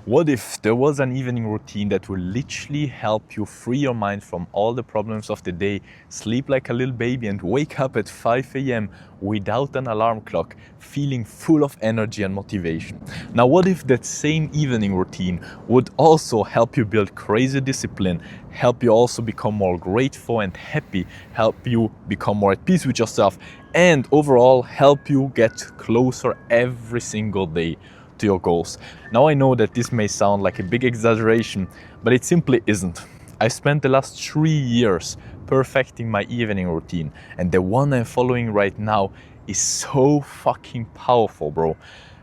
What if there was an evening routine that will literally help you free your mind from all the problems of the day, sleep like a little baby and wake up at 5 a.m. without an alarm clock, feeling full of energy and motivation? Now, what if that same evening routine would also help you build crazy discipline, help you also become more grateful and happy, help you become more at peace with yourself, and overall help you get closer every single day to your goals? Now, I know that this may sound like a big exaggeration, but it simply isn't. I spent the last 3 years perfecting my evening routine, and the one I'm following right now is so fucking powerful, bro.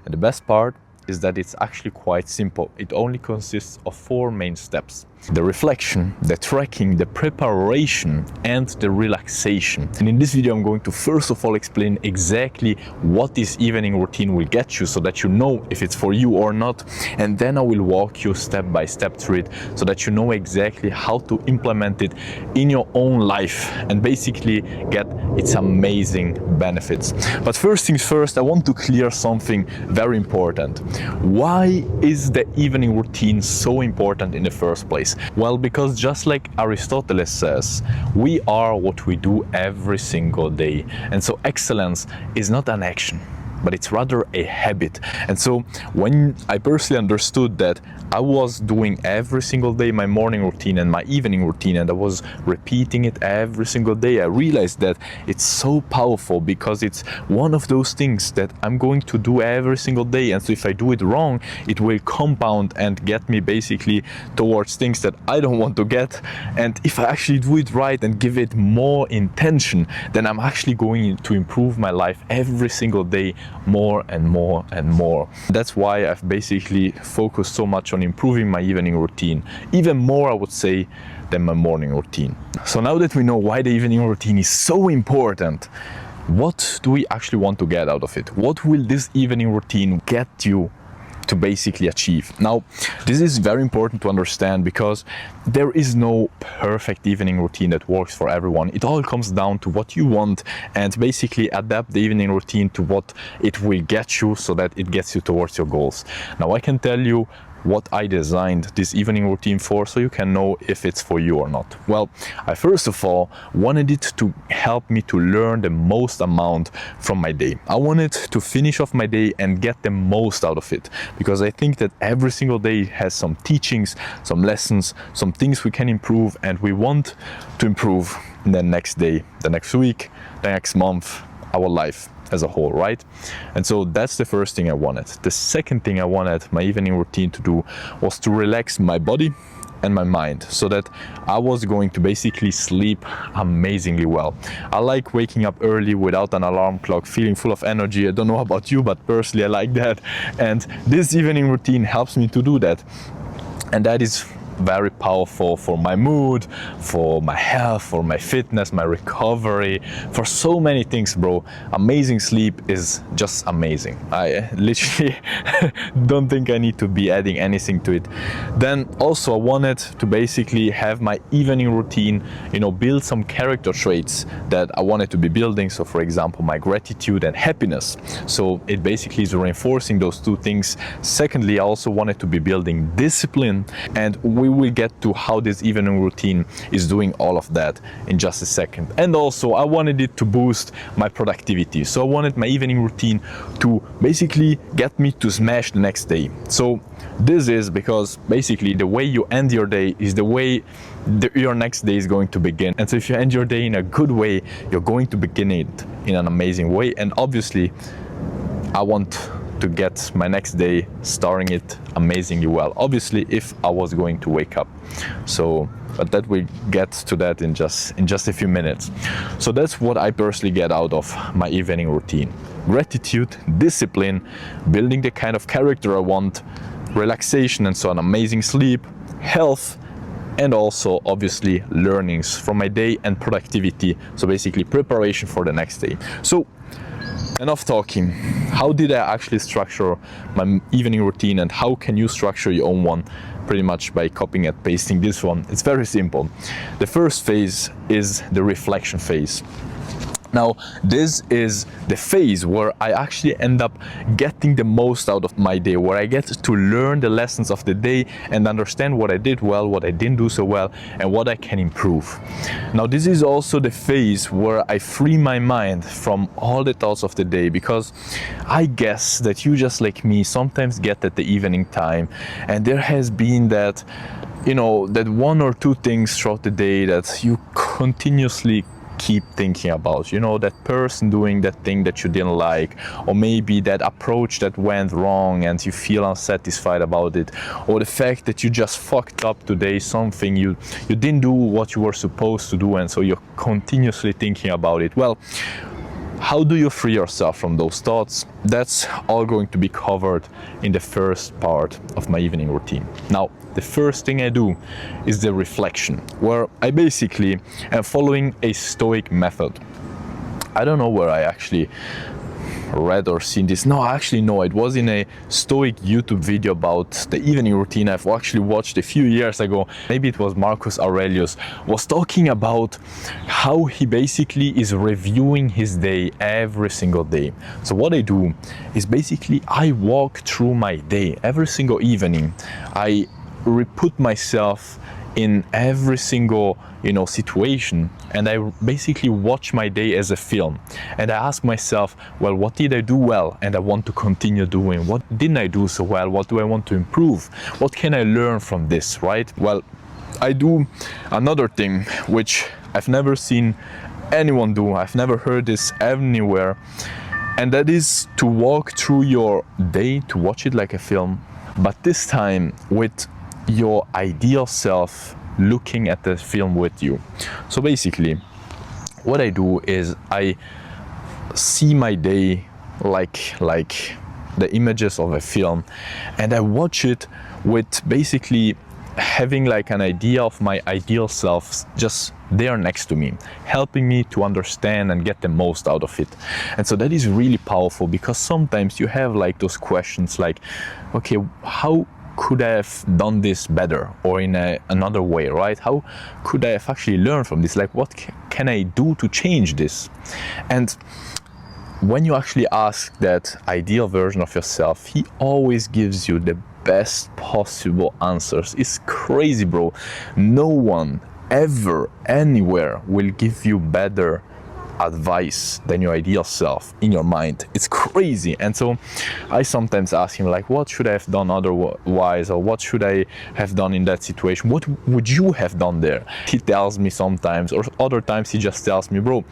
And the best part is that it's actually quite simple. It only consists of 4 main steps: the reflection, the tracking, the preparation, and the relaxation. And in this video, I'm going to first of all explain exactly what this evening routine will get you so that you know if it's for you or not. And then I will walk you step by step through it so that you know exactly how to implement it in your own life and basically get its amazing benefits. But first things first, I want to clear something very important. Why is the evening routine so important in the first place? Well, because just like Aristotle says, we are what we do every single day. And so excellence is not an action, but it's rather a habit. And so when I personally understood that I was doing every single day my morning routine and my evening routine, and I was repeating it every single day, I realized that it's so powerful because it's one of those things that I'm going to do every single day. And so if I do it wrong, it will compound and get me basically towards things that I don't want to get. And if I actually do it right and give it more intention, then I'm actually going to improve my life every single day more and more and more. That's why I've basically focused so much on improving my evening routine, even more I would say than my morning routine. So now that we know why the evening routine is so important, what do we actually want to get out of it? What will this evening routine get you to basically achieve? Now, this is very important to understand because there is no perfect evening routine that works for everyone. It all comes down to what you want and basically adapt the evening routine to what it will get you so that it gets you towards your goals. Now, I can tell you what I designed this evening routine for so you can know if it's for you or not. Well, I first of all wanted it to help me to learn the most amount from my day. I wanted to finish off my day and get the most out of it because I think that every single day has some teachings, some lessons, some things we can improve, and we want to improve in the next day, the next week, the next month, our life as a whole, right? And so that's the first thing I wanted. The second thing I wanted my evening routine to do was to relax my body and my mind so that I was going to basically sleep amazingly well. I like waking up early without an alarm clock, feeling full of energy. I don't know about you, but personally I like that. And this evening routine helps me to do that. And that is very powerful for my mood, for my health, for my fitness, my recovery, for so many things, bro. Amazing sleep is just amazing. I literally don't think I need to be adding anything to it. Then also I wanted to basically have my evening routine, build some character traits that I wanted to be building. So for example, my gratitude and happiness. So it basically is reinforcing those two things. Secondly, I also wanted to be building discipline, and we will get to how this evening routine is doing all of that in just a second. And also I wanted it to boost my productivity. So I wanted my evening routine to basically get me to smash the next day. So this is because basically the way you end your day is the way your next day is going to begin. And so if you end your day in a good way, you're going to begin it in an amazing way. And obviously I want to get my next day starting it amazingly well, obviously if I was going to wake up. So but that we'll get to that in just a few minutes. So that's what I personally get out of my evening routine: gratitude, discipline, building the kind of character I want, relaxation, and so on, amazing sleep, health, and also obviously learnings from my day and productivity. So basically preparation for the next day. So enough talking. How did I actually structure my evening routine, and how can you structure your own one? Pretty much by copying and pasting this one. It's very simple. The first phase is the reflection phase. Now, this is the phase where I actually end up getting the most out of my day, where I get to learn the lessons of the day and understand what I did well, what I didn't do so well, and what I can improve. Now, this is also the phase where I free my mind from all the thoughts of the day, because I guess that you, just like me, sometimes get at the evening time and there has been that, that one or two things throughout the day that you continuously keep thinking about, that person doing that thing that you didn't like, or maybe that approach that went wrong and you feel unsatisfied about it, or the fact that you just fucked up today, something you didn't do what you were supposed to do, and so you're continuously thinking about it. Well, how do you free yourself from those thoughts? That's all going to be covered in the first part of my evening routine. Now, the first thing I do is the reflection, where I basically am following a Stoic method. I don't know where I actually read or seen this. No, actually no, it was in a Stoic YouTube video about the evening routine I've actually watched a few years ago. Maybe it was Marcus Aurelius was talking about how he basically is reviewing his day every single day. So what I do is basically I walk through my day every single evening. I put myself in every single situation, and I basically watch my day as a film, and I ask myself, well, what did I do well and I want to continue doing? What didn't I do so well? What do I want to improve? What can I learn from this, right? Well, I do another thing which I've never seen anyone do. I've never heard this anywhere, and that is to walk through your day, to watch it like a film, but this time with your ideal self looking at the film with you. So basically what I do is I see my day like the images of a film, and I watch it with basically having like an idea of my ideal self just there next to me, helping me to understand and get the most out of it. And so that is really powerful, because sometimes you have like those questions like, okay, how could I have done this better, or in another way, right? How could I have actually learned from this? Like, what can I do to change this? And when you actually ask that ideal version of yourself, he always gives you the best possible answers. It's crazy, bro. No one ever, anywhere will give you better advice than your ideal self in your mind. It's crazy. And so I sometimes ask him like, what should I have done otherwise, or what should I have done in that situation? What would you have done there? He tells me sometimes, or other times he just tells me, bro,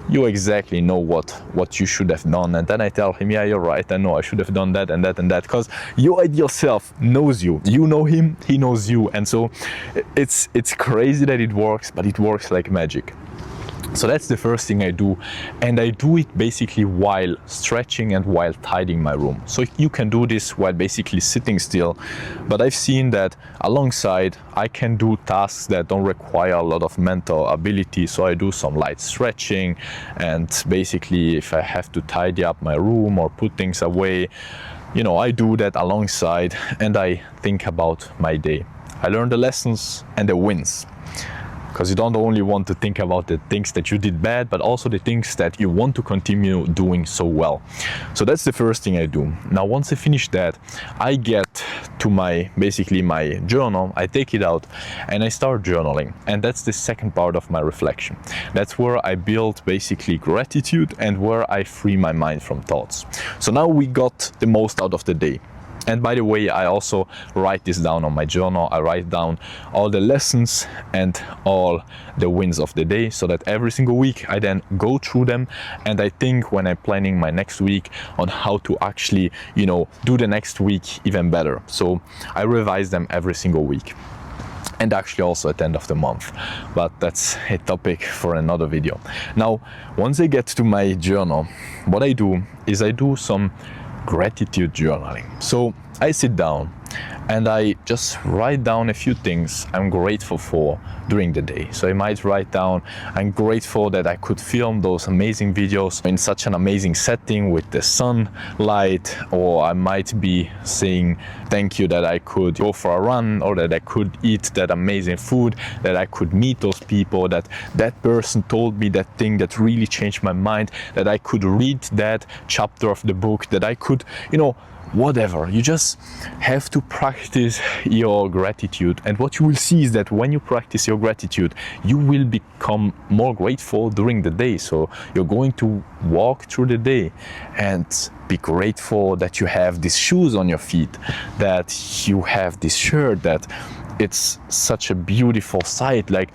you exactly know what you should have done. And then I tell him, yeah, you're right, I know I should have done that and that and that, because your ideal self knows you. You know him, he knows you. And so it's crazy that it works, but it works like magic. So that's the first thing I do, and I do it basically while stretching and while tidying my room. So you can do this while basically sitting still, but I've seen that alongside I can do tasks that don't require a lot of mental ability. So I do some light stretching, and basically if I have to tidy up my room or put things away, I do that alongside, and I think about my day. I learn the lessons and the wins, because you don't only want to think about the things that you did bad, but also the things that you want to continue doing so well. So that's the first thing I do. Now, once I finish that, I get to my journal, I take it out and I start journaling. And that's the second part of my reflection. That's where I build basically gratitude and where I free my mind from thoughts. So now we got the most out of the day. And by the way, I also write this down on my journal. I write down all the lessons and all the wins of the day, so that every single week I then go through them, and I think when I'm planning my next week on how to actually, do the next week even better. So I revise them every single week, and actually also at the end of the month, but that's a topic for another video. Now, once I get to my journal, what I do is I do some gratitude journaling. So I sit down and I just write down a few things I'm grateful for during the day. So I might write down, I'm grateful that I could film those amazing videos in such an amazing setting with the sunlight, or I might be saying thank you that I could go for a run, or that I could eat that amazing food, that I could meet those people, that that person told me that thing that really changed my mind, that I could read that chapter of the book, that I could, whatever. You just have to practice your gratitude, and what you will see is that when you practice your gratitude, you will become more grateful during the day. So you're going to walk through the day and be grateful that you have these shoes on your feet, that you have this shirt, that it's such a beautiful sight. Like,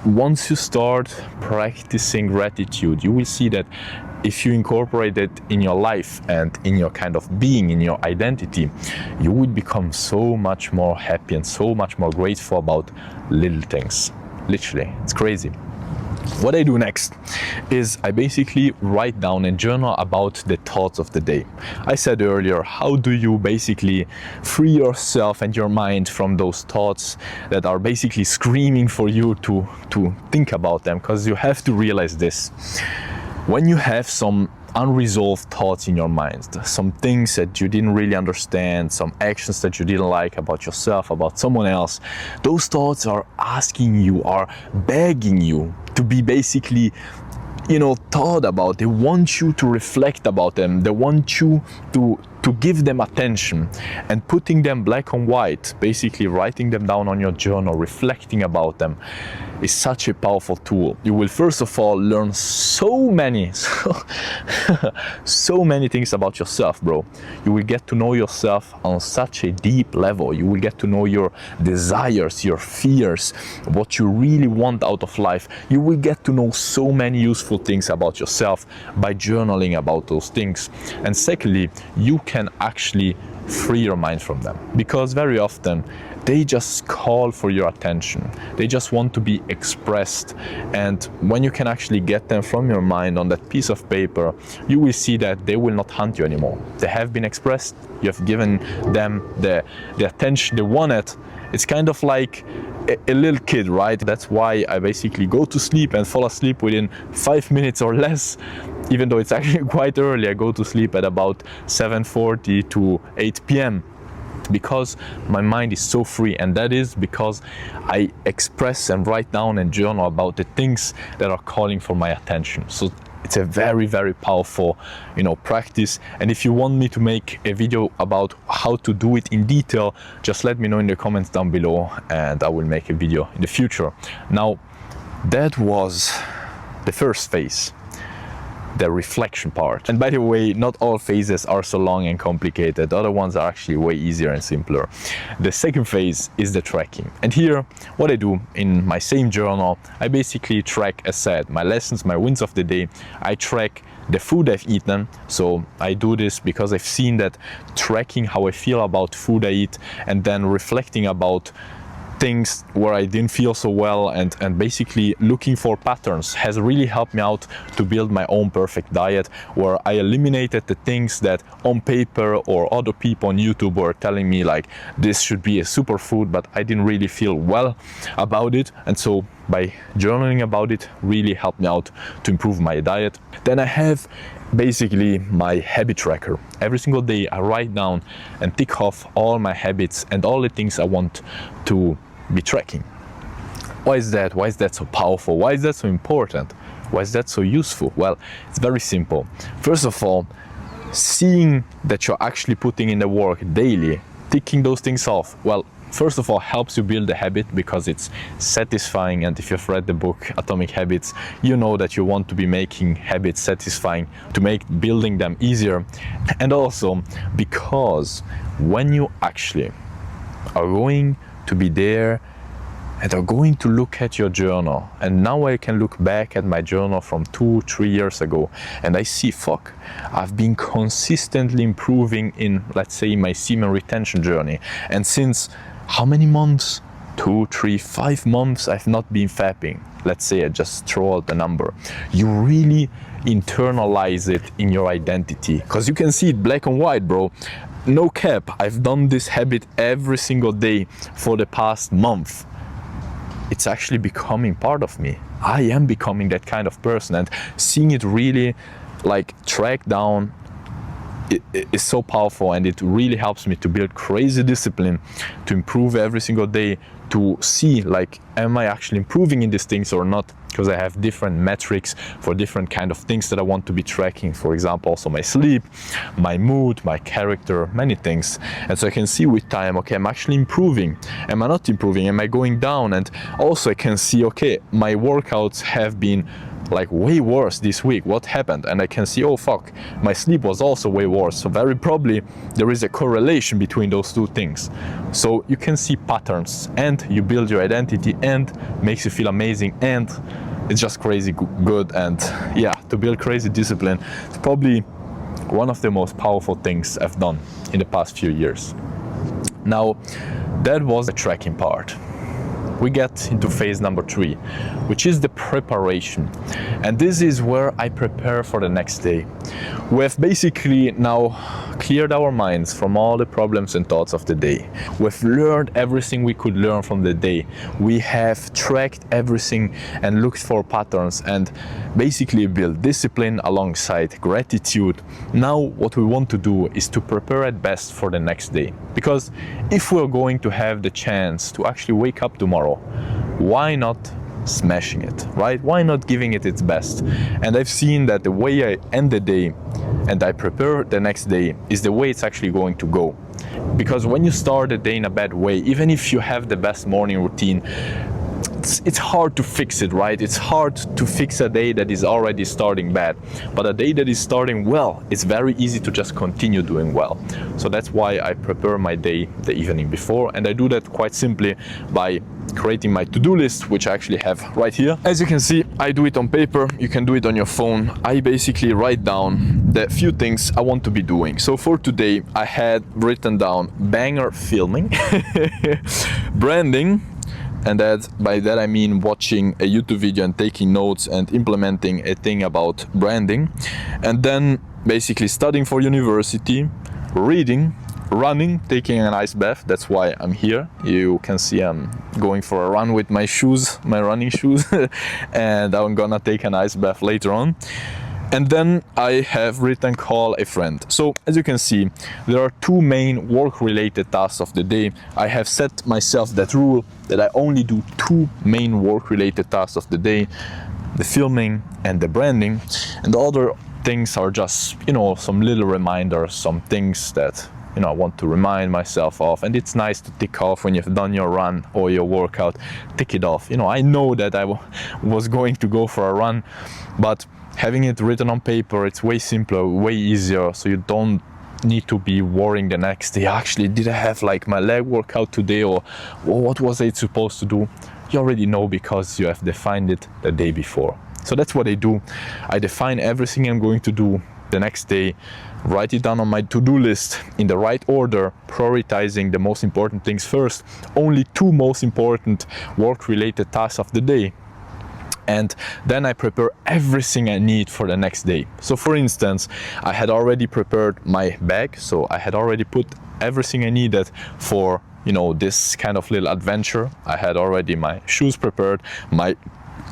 once you start practicing gratitude, you will see that if you incorporate it in your life and in your kind of being, in your identity, you will become so much more happy and so much more grateful about little things. Literally, it's crazy. What I do next is I basically write down and journal about the thoughts of the day. I said earlier, how do you basically free yourself and your mind from those thoughts that are basically screaming for you to think about them? Because you have to realize this. When you have some unresolved thoughts in your mind, some things that you didn't really understand, some actions that you didn't like about yourself, about someone else, those thoughts are asking you, are begging you to be basically, thought about. They want you to reflect about them. They want you to give them attention, and putting them black and white, basically writing them down on your journal, reflecting about them, is such a powerful tool. You will first of all learn so many things about yourself, bro. You will get to know yourself on such a deep level. You will get to know your desires, your fears, what you really want out of life. You will get to know so many useful things about yourself by journaling about those things. And secondly, you can actually free your mind from them, because very often they just call for your attention. They just want to be expressed, and when you can actually get them from your mind on that piece of paper, you will see that they will not hunt you anymore. They have been expressed, you have given them the attention they wanted. It's kind of like a little kid, right? That's why I basically go to sleep and fall asleep within 5 minutes or less, even though it's actually quite early. I go to sleep at about 7:40 to 8 p.m. because my mind is so free, and that is because I express and write down and journal about the things that are calling for my attention. So it's a very, very powerful, practice. And if you want me to make a video about how to do it in detail, just let me know in the comments down below, and I will make a video in the future. Now, that was the first phase, the reflection part. And by the way, not all phases are so long and complicated. Other ones are actually way easier and simpler. The second phase is the tracking. And here, what I do in my same journal, I basically track, as said, my lessons, my wins of the day. I track the food I've eaten. So I do this because I've seen that tracking how I feel about food I eat, and then reflecting about things where I didn't feel so well, and basically looking for patterns, has really helped me out to build my own perfect diet, where I eliminated the things that on paper or other people on YouTube were telling me like this should be a superfood, but I didn't really feel well about it. And so by journaling about it really helped me out to improve my diet. Then I have basically my habit tracker. Every single day I write down and tick off all my habits and all the things I want to be tracking. Why is that? Why is that so powerful? Why is that so important? Why is that so useful? Well, it's very simple. First of all, seeing that you're actually putting in the work daily, ticking those things off, well, first of all, helps you build a habit because it's satisfying. And if you've read the book Atomic Habits, you know that you want to be making habits satisfying to make building them easier. And also because when you actually are going to be there and are going to look at your journal, and now I can look back at my journal from 2-3 years ago, and I see, fuck, I've been consistently improving in, let's say, my semen retention journey. And since how many months? 2, 3, 5 months I've not been fapping. Let's say I just throw out the number. You really internalize it in your identity, because you can see it black and white, bro. no cap, I've done this habit every single day for the past month. It's actually becoming part of me. I am becoming that kind of person, and seeing it really like track down is so powerful, and it really helps me to build crazy discipline, to improve every single day, to see like, am I actually improving in these things or not? Because I have different metrics for different kind of things that I want to be tracking. For example, also my sleep, my mood, my character, many things. And so I can see with time, okay, I'm actually improving. Am I not improving? Am I going down? And also I can see, okay, my workouts have been like way worse this week. What happened? And I can see, oh fuck, my sleep was also way worse. So very probably there is a correlation between those two things. So you can see patterns, and you build your identity, and makes you feel amazing, and it's just crazy good. And yeah, to build crazy discipline, it's probably one of the most powerful things I've done in the past few years. Now, that was the tracking part. We get into phase number 3, which is the preparation. And this is where I prepare for the next day. We have basically now cleared our minds from all the problems and thoughts of the day. We've learned everything we could learn from the day. We have tracked everything and looked for patterns, and basically built discipline alongside gratitude. Now what we want to do is to prepare at best for the next day. Because if we're going to have the chance to actually wake up tomorrow, why not smashing it, right? Why not giving it its best? And I've seen that the way I end the day and I prepare the next day is the way it's actually going to go. Because when you start the day in a bad way, even if you have the best morning routine, it's hard to fix it, right? It's hard to fix a day that is already starting bad. But a day that is starting well, it's very easy to just continue doing well. So that's why I prepare my day the evening before, and I do that quite simply by creating my to-do list, which I actually have right here. As you can see, I do it on paper. You can do it on your phone. I basically write down the few things I want to be doing. So for today, I had written down banger filming, branding, and by that I mean watching a YouTube video and taking notes and implementing a thing about branding, and then basically studying for university, reading, running, taking a nice bath. That's why I'm here. You can see I'm going for a run with my shoes, my running shoes, and I'm gonna take a nice bath later on. And then I have written call a friend. So as you can see, there are 2 main work-related tasks of the day. I have set myself that rule that I only do 2 main work-related tasks of the day, the filming and the branding. And the other things are just, some little reminders, some things that I want to remind myself of, and it's nice to tick off when you've done your run or your workout. Tick it off. I know that I was going to go for a run, but having it written on paper, it's way simpler, way easier, so you don't need to be worrying the next day. Actually, did I have like my leg workout today, or what was I supposed to do? You already know because you have defined it the day before. So that's what I do. I define everything I'm going to do the next day, write it down on my to-do list in the right order, prioritizing the most important things first, only 2 most important work-related tasks of the day. And then I prepare everything I need for the next day. So for instance, I had already prepared my bag, so I had already put everything I needed for this kind of little adventure. I had already my shoes prepared, my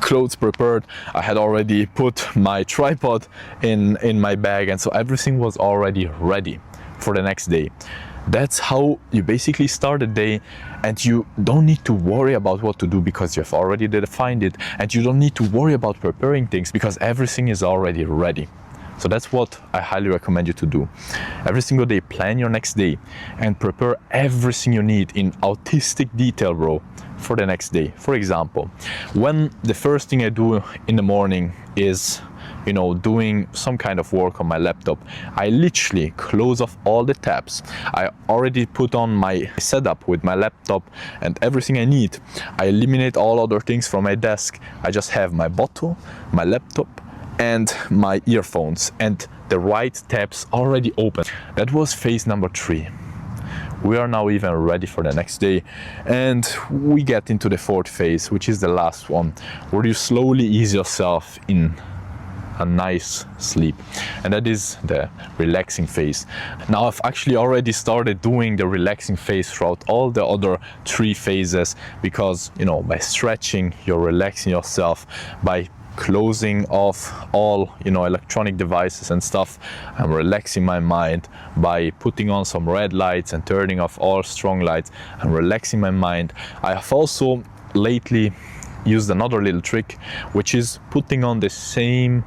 clothes prepared. I had already put my tripod in my bag, and so everything was already ready for the next day. That's how you basically start a day, and you don't need to worry about what to do because you have already defined it, and you don't need to worry about preparing things because everything is already ready. So that's what I highly recommend you to do. Every single day, plan your next day and prepare everything you need in autistic detail, bro, for the next day. For example, when the first thing I do in the morning is doing some kind of work on my laptop, I literally close off all the tabs. I already put on my setup with my laptop and everything I need. I eliminate all other things from my desk. I just have my bottle, my laptop, and my earphones, and the right tabs already open. That was phase number 3. We are now even ready for the next day, and we get into the 4th phase, which is the last one, where you slowly ease yourself in a nice sleep. And that is the relaxing phase. Now I've actually already started doing the relaxing phase throughout all the other 3 phases, because by stretching, you're relaxing yourself. By closing off all electronic devices and stuff, I'm relaxing my mind. By putting on some red lights and turning off all strong lights, I'm relaxing my mind. I have also lately used another little trick, which is putting on the same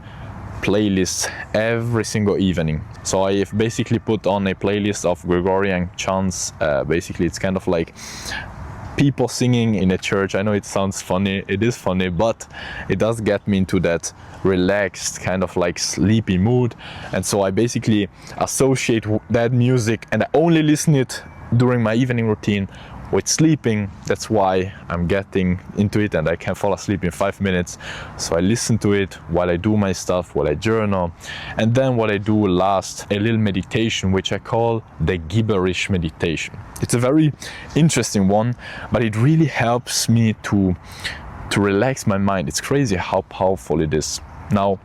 playlist every single evening. So I have basically put on a playlist of Gregorian chants. Basically it's kind of like people singing in a church. I know it sounds funny, it is funny, but it does get me into that relaxed kind of like sleepy mood. And so I basically associate that music, and I only listen it during my evening routine with sleeping. That's why I'm getting into it and I can fall asleep in 5 minutes. So I listen to it while I do my stuff, while I journal. And then what I do last, a little meditation, which I call the gibberish meditation. It's a very interesting one, but it really helps me to relax my mind. It's crazy how powerful it is. Now,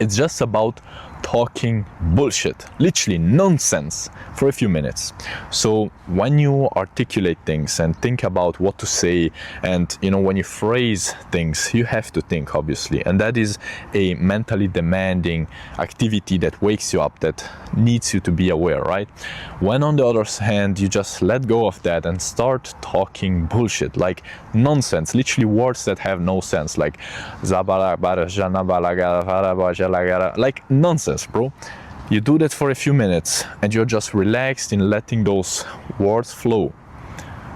it's just about talking bullshit, literally nonsense, for a few minutes. So when you articulate things and think about what to say, and when you phrase things, you have to think, obviously, and that is a mentally demanding activity that wakes you up, that needs you to be aware, right? When on the other hand, you just let go of that and start talking bullshit, like nonsense, literally words that have no sense, like like nonsense, bro. You do that for a few minutes and you're just relaxed in letting those words flow.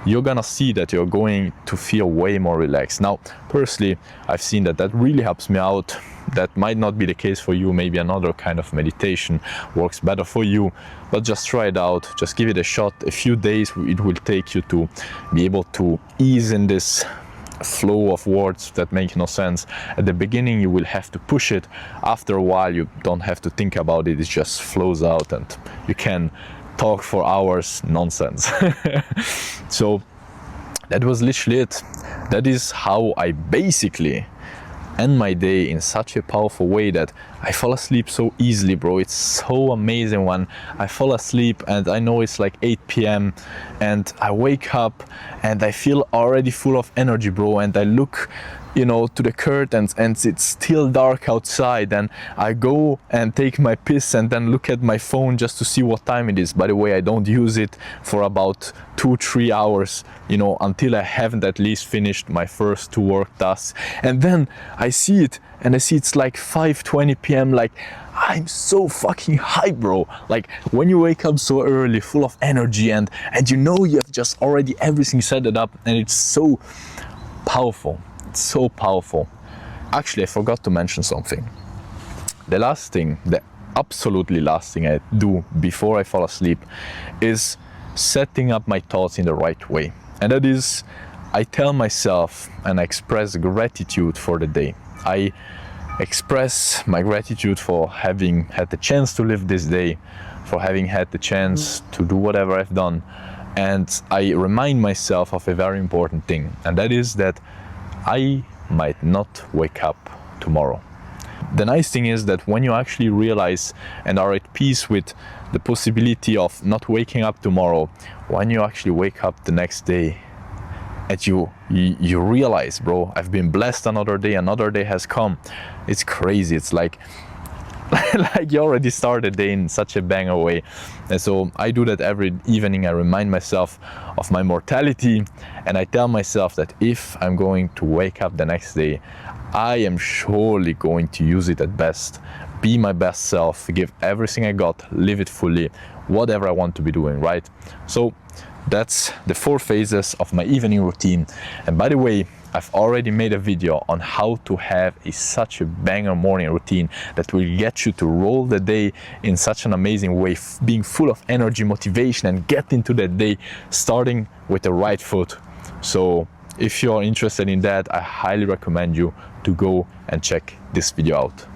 You're gonna see that you're going to feel way more relaxed. Now, personally, I've seen that really helps me out. That might not be the case for you. Maybe another kind of meditation works better for you, but just try it out. Just give it a shot. A few days it will take you to be able to ease in this flow of words that make no sense. At the beginning you will have to push it. After a while you don't have to think about it. It just flows out and you can talk for hours nonsense. So that was literally it. That is how I basically end my day in such a powerful way that I fall asleep so easily, bro. It's so amazing when I fall asleep and I know it's like 8 p.m. and I wake up and I feel already full of energy, bro. And I look, to the curtains and it's still dark outside, and I go and take my piss and then look at my phone just to see what time it is. By the way, I don't use it for about 2-3 hours, until I haven't at least finished my first 2 work tasks. And then I see it and I see it's like 5:20 p.m. like I'm so fucking hyped, bro. Like when you wake up so early, full of energy, and you have just already everything set it up, and it's so powerful. It's so powerful. Actually, I forgot to mention something. The absolutely last thing I do before I fall asleep is setting up my thoughts in the right way. And that is, I tell myself and I express gratitude for the day. I express my gratitude for having had the chance to live this day, for having had the chance to do whatever I've done. And I remind myself of a very important thing, and that is that I might not wake up tomorrow. The nice thing is that when you actually realize and are at peace with the possibility of not waking up tomorrow, when you actually wake up the next day and you realize, bro, I've been blessed, another day has come. It's crazy. It's like you already started the day in such a banger way. And so I do that every evening. I remind myself of my mortality, and I tell myself that if I'm going to wake up the next day, I am surely going to use it at best, be my best self, give everything I got, live it fully, whatever I want to be doing, right? So that's the 4 phases of my evening routine. And by the way, I've already made a video on how to have such a banger morning routine that will get you to roll the day in such an amazing way, being full of energy, motivation, and get into that day starting with the right foot. So if you're interested in that, I highly recommend you to go and check this video out.